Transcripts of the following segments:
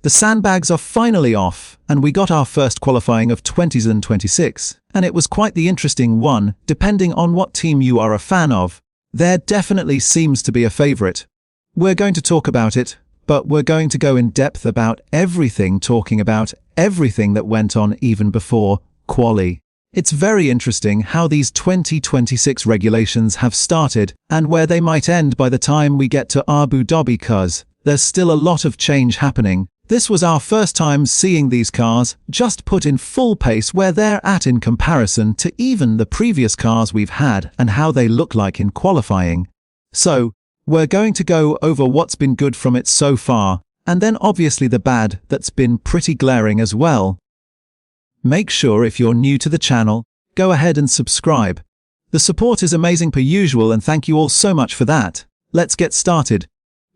The sandbags are finally off, and we got our first qualifying of 2026, and it was quite the interesting one, depending on what team you are a fan of. There definitely seems to be a favourite. We're going to talk about it, but we're going to go in depth about everything, talking about everything that went on even before quali. It's very interesting how these 2026 regulations have started and where they might end by the time we get to Abu Dhabi, cause there's still a lot of change happening. This was our first time seeing these cars just put in full pace where they're at in comparison to even the previous cars we've had and how they look like in qualifying. So, we're going to go over what's been good from it so far, and then obviously the bad that's been pretty glaring as well. Make sure if you're new to the channel, go ahead and subscribe. The support is amazing per usual and thank you all so much for that. Let's get started.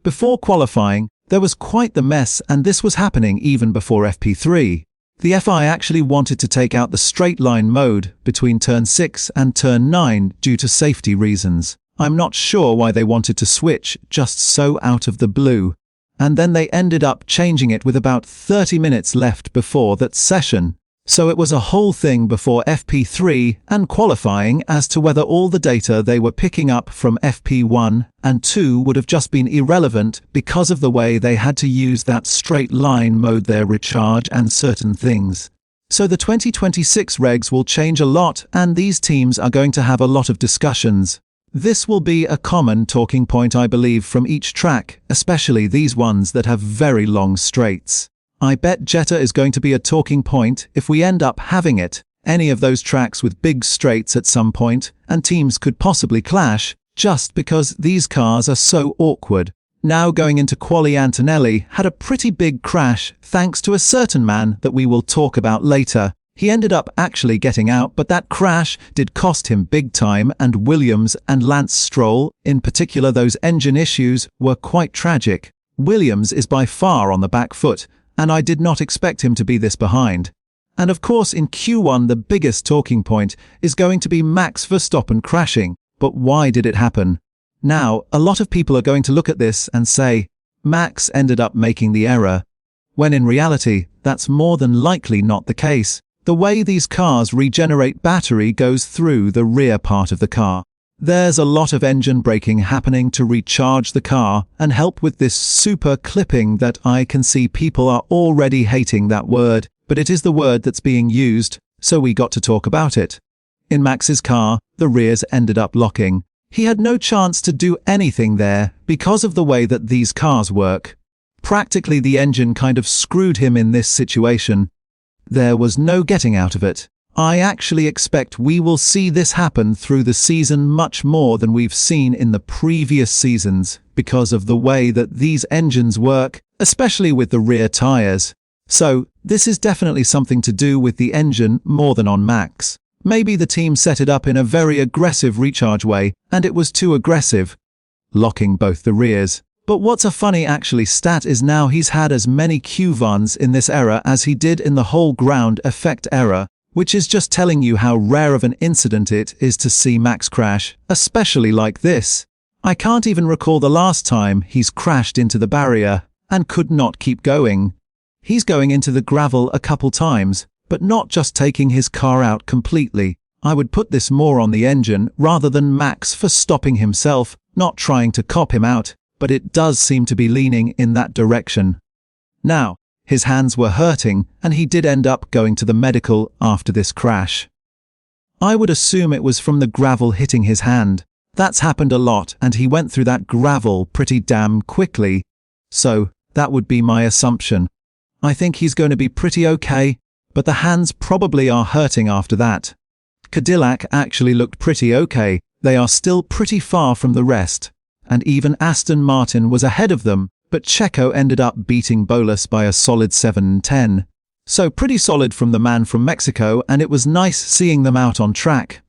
Before qualifying, there was quite the mess, and this was happening even before FP3. The FI actually wanted to take out the straight line mode between turn 6 and turn 9 due to safety reasons. I'm not sure why they wanted to switch just so out of the blue. And then they ended up changing it with about 30 minutes left before that session. So it was a whole thing before FP3 and qualifying as to whether all the data they were picking up from FP1 and 2 would have just been irrelevant because of the way they had to use that straight line mode, their recharge and certain things. So the 2026 regs will change a lot, and these teams are going to have a lot of discussions. This will be a common talking point, I believe, from each track, especially these ones that have very long straights. I bet Jeddah is going to be a talking point if we end up having it. Any of those tracks with big straights at some point, and teams could possibly clash, just because these cars are so awkward. Now going into quali, Antonelli had a pretty big crash thanks to a certain man that we will talk about later. He ended up actually getting out, but that crash did cost him big time, and Williams and Lance Stroll, in particular, those engine issues were quite tragic. Williams is by far on the back foot, and I did not expect him to be this behind. And of course in Q1 the biggest talking point is going to be Max Verstappen crashing. But why did it happen? Now, a lot of people are going to look at this and say, Max ended up making the error, when in reality, that's more than likely not the case. The way these cars regenerate battery goes through the rear part of the car. There's a lot of engine braking happening to recharge the car and help with this super clipping that I can see people are already hating that word, but it is the word that's being used, so we got to talk about it. In Max's car, the rears ended up locking. He had no chance to do anything there because of the way that these cars work. Practically the engine kind of screwed him in this situation. There was no getting out of it. I actually expect we will see this happen through the season much more than we've seen in the previous seasons because of the way that these engines work, especially with the rear tires. So, this is definitely something to do with the engine more than on Max. Maybe the team set it up in a very aggressive recharge way, and it was too aggressive, locking both the rears. But what's a funny actually stat is now he's had as many Q1s in this era as he did in the whole ground effect era, which is just telling you how rare of an incident it is to see Max crash, especially like this. I can't even recall the last time he's crashed into the barrier and could not keep going. He's going into the gravel a couple times, but not just taking his car out completely. I would put this more on the engine rather than Max for stopping himself, not trying to cop him out, but it does seem to be leaning in that direction. Now, his hands were hurting, and he did end up going to the medical after this crash. I would assume it was from the gravel hitting his hand. That's happened a lot, and he went through that gravel pretty damn quickly. So, that would be my assumption. I think he's going to be pretty okay, but the hands probably are hurting after that. Cadillac actually looked pretty okay. They are still pretty far from the rest, and even Aston Martin was ahead of them, but Checo ended up beating Bolas by a solid 7-10. So pretty solid from the man from Mexico, and it was nice seeing them out on track.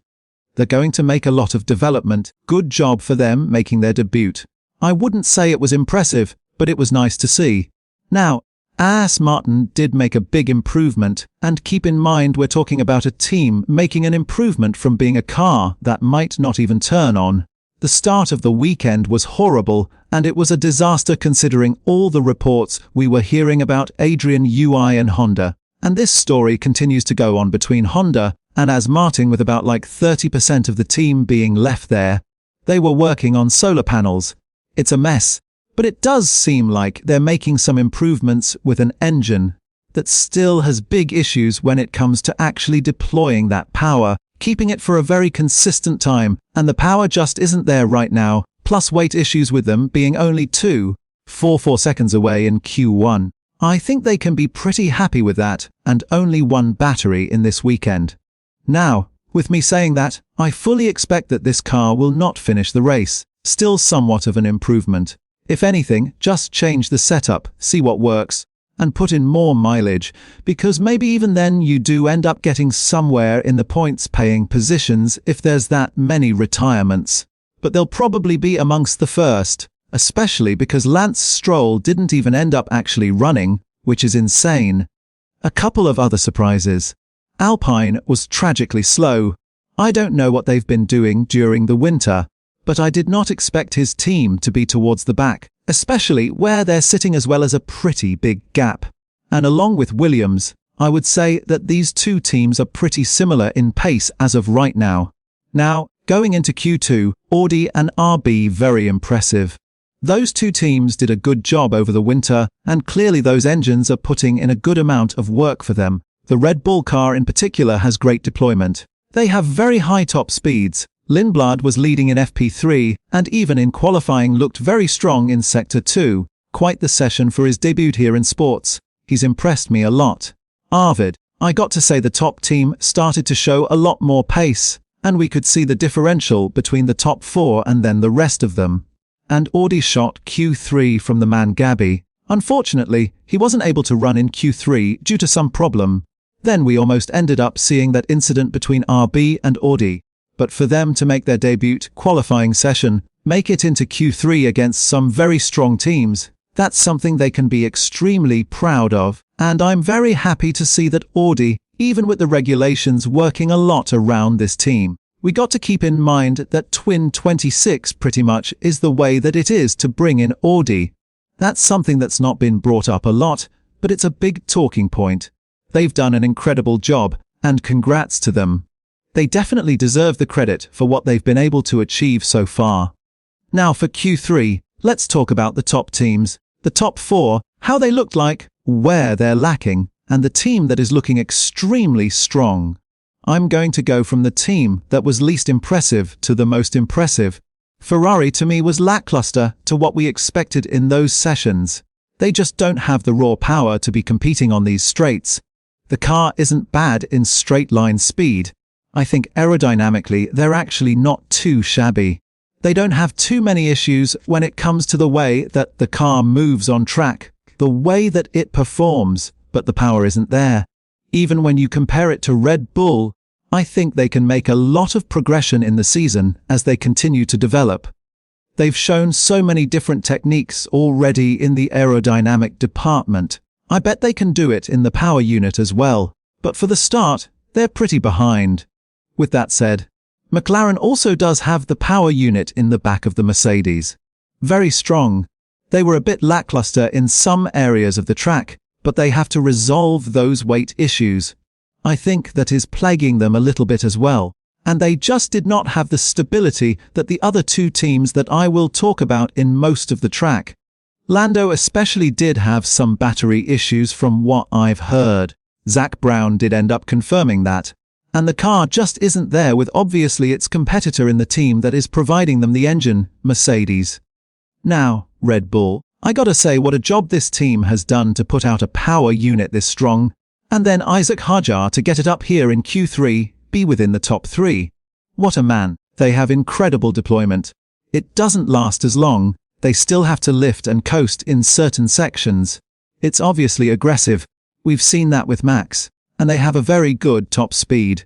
They're going to make a lot of development. Good job for them making their debut. I wouldn't say it was impressive, but it was nice to see. Now, Aston Martin did make a big improvement, and keep in mind we're talking about a team making an improvement from being a car that might not even turn on. The The start of the weekend was horrible, and it was a disaster considering all the reports we were hearing about Adrian Newey and Honda. And this story continues to go on between Honda and Aston Martin, with about like 30% of the team being left there. They were working on solar panels. It's a mess, but it does seem like they're making some improvements with an engine that still has big issues when it comes to actually deploying that power, keeping it for a very consistent time, and the power just isn't there right now, plus weight issues with them being only 2.44 seconds away in Q1. I think they can be pretty happy with that, and only one battery in this weekend. Now, with me saying that, I fully expect that this car will not finish the race. Still somewhat of an improvement. If anything, just change the setup, see what works, and put in more mileage, because maybe even then you do end up getting somewhere in the points-paying positions if there's that many retirements. But they'll probably be amongst the first, especially because Lance Stroll didn't even end up actually running, which is insane. A couple of other surprises. Alpine was tragically slow. I don't know what they've been doing during the winter, but I did not expect his team to be towards the back, especially where they're sitting, as well as a pretty big gap. And along with Williams, I would say that these two teams are pretty similar in pace as of right now. Now, going into Q2, Audi and RB very impressive. Those two teams did a good job over the winter, and clearly those engines are putting in a good amount of work for them. The Red Bull car in particular has great deployment. They have very high top speeds. Lindblad was leading in FP3 and even in qualifying looked very strong in Sector 2. Quite the session for his debut here in sports. He's impressed me a lot. Arvid, I got to say the top team started to show a lot more pace, and we could see the differential between the top four and then the rest of them. And Audi shot Q3 from the man Gabi. Unfortunately, he wasn't able to run in Q3 due to some problem. Then we almost ended up seeing that incident between RB and Audi. But for them to make their debut qualifying session, make it into Q3 against some very strong teams, that's something they can be extremely proud of. And I'm very happy to see that Audi, even with the regulations working a lot around this team, we got to keep in mind that Twin 26 pretty much is the way that it is to bring in Audi. That's something that's not been brought up a lot, but it's a big talking point. They've done an incredible job, and congrats to them. They definitely deserve the credit for what they've been able to achieve so far. Now for Q3, let's talk about the top teams. The top four, how they looked like, where they're lacking, and the team that is looking extremely strong. I'm going to go from the team that was least impressive to the most impressive. Ferrari to me was lackluster to what we expected in those sessions. They just don't have the raw power to be competing on these straights. The car isn't bad in straight line speed. I think aerodynamically they're actually not too shabby. They don't have too many issues when it comes to the way that the car moves on track, the way that it performs, but the power isn't there. Even when you compare it to Red Bull, I think they can make a lot of progression in the season as they continue to develop. They've shown so many different techniques already in the aerodynamic department. I bet they can do it in the power unit as well, but for the start, they're pretty behind. With that said, McLaren also does have the power unit in the back of the Mercedes. Very strong. They were a bit lackluster in some areas of the track, but they have to resolve those weight issues. I think that is plaguing them a little bit as well, and they just did not have the stability that the other two teams that I will talk about in most of the track. Lando especially did have some battery issues from what I've heard. Zach Brown did end up confirming that. And the car just isn't there with obviously its competitor in the team that is providing them the engine, Mercedes. Now, Red Bull, I gotta say what a job this team has done to put out a power unit this strong, and then Isaac Hadjar to get it up here in Q3, be within the top 3. What a man. They have incredible deployment. It doesn't last as long, they still have to lift and coast in certain sections. It's obviously aggressive, we've seen that with Max. And they have a very good top speed.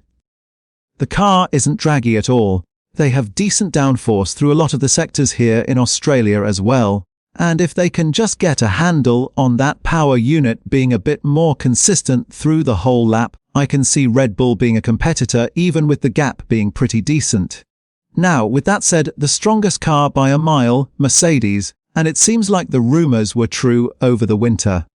The car isn't draggy at all. They have decent downforce through a lot of the sectors here in Australia as well. And if they can just get a handle on that power unit being a bit more consistent through the whole lap, I can see Red Bull being a competitor even with the gap being pretty decent. Now, with that said, the strongest car by a mile, Mercedes, and it seems like the rumors were true over the winter.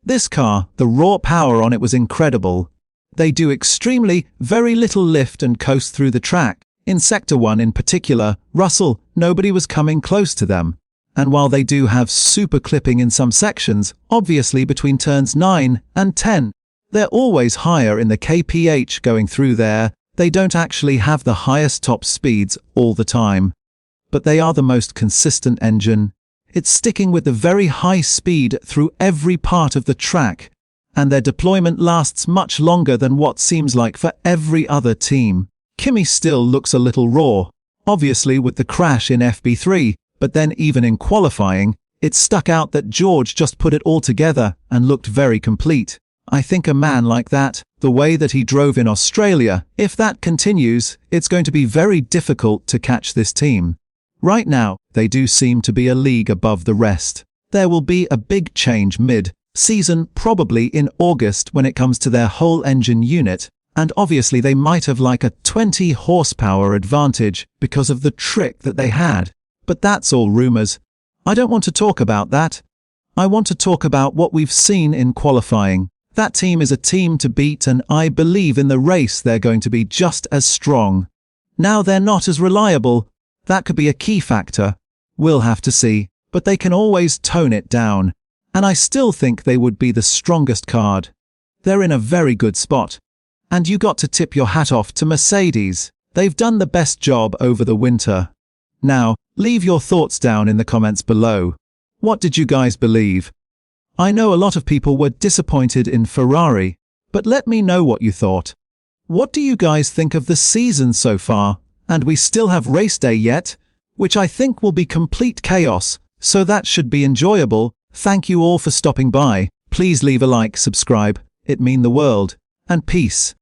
This car, the raw power on it was incredible. They do extremely, very little lift and coast through the track. In Sector 1 in particular, Russell, nobody was coming close to them. And while they do have super clipping in some sections, obviously between turns 9 and 10, they're always higher in the kph going through there. They don't actually have the highest top speeds all the time. But they are the most consistent engine. It's sticking with the very high speed through every part of the track, and their deployment lasts much longer than what seems like for every other team. Kimi still looks a little raw, obviously with the crash in FP3, but then even in qualifying, it stuck out that George just put it all together and looked very complete. I think a man like that, the way that he drove in Australia, if that continues, it's going to be very difficult to catch this team. Right now, they do seem to be a league above the rest. There will be a big change mid-season, probably in August when it comes to their whole engine unit, and obviously they might have like a 20 horsepower advantage because of the trick that they had. But that's all rumors. I don't want to talk about that. I want to talk about what we've seen in qualifying. That team is a team to beat, and I believe in the race they're going to be just as strong. Now they're not as reliable. That could be a key factor. We'll have to see, but they can always tone it down. And I still think they would be the strongest card. They're in a very good spot. And you got to tip your hat off to Mercedes. They've done the best job over the winter. Now, leave your thoughts down in the comments below. What did you guys believe? I know a lot of people were disappointed in Ferrari, but let me know what you thought. What do you guys think of the season so far? And we still have race day yet, which I think will be complete chaos, so that should be enjoyable. Thank you all for stopping by. Please leave a like, subscribe, it mean the world, and peace.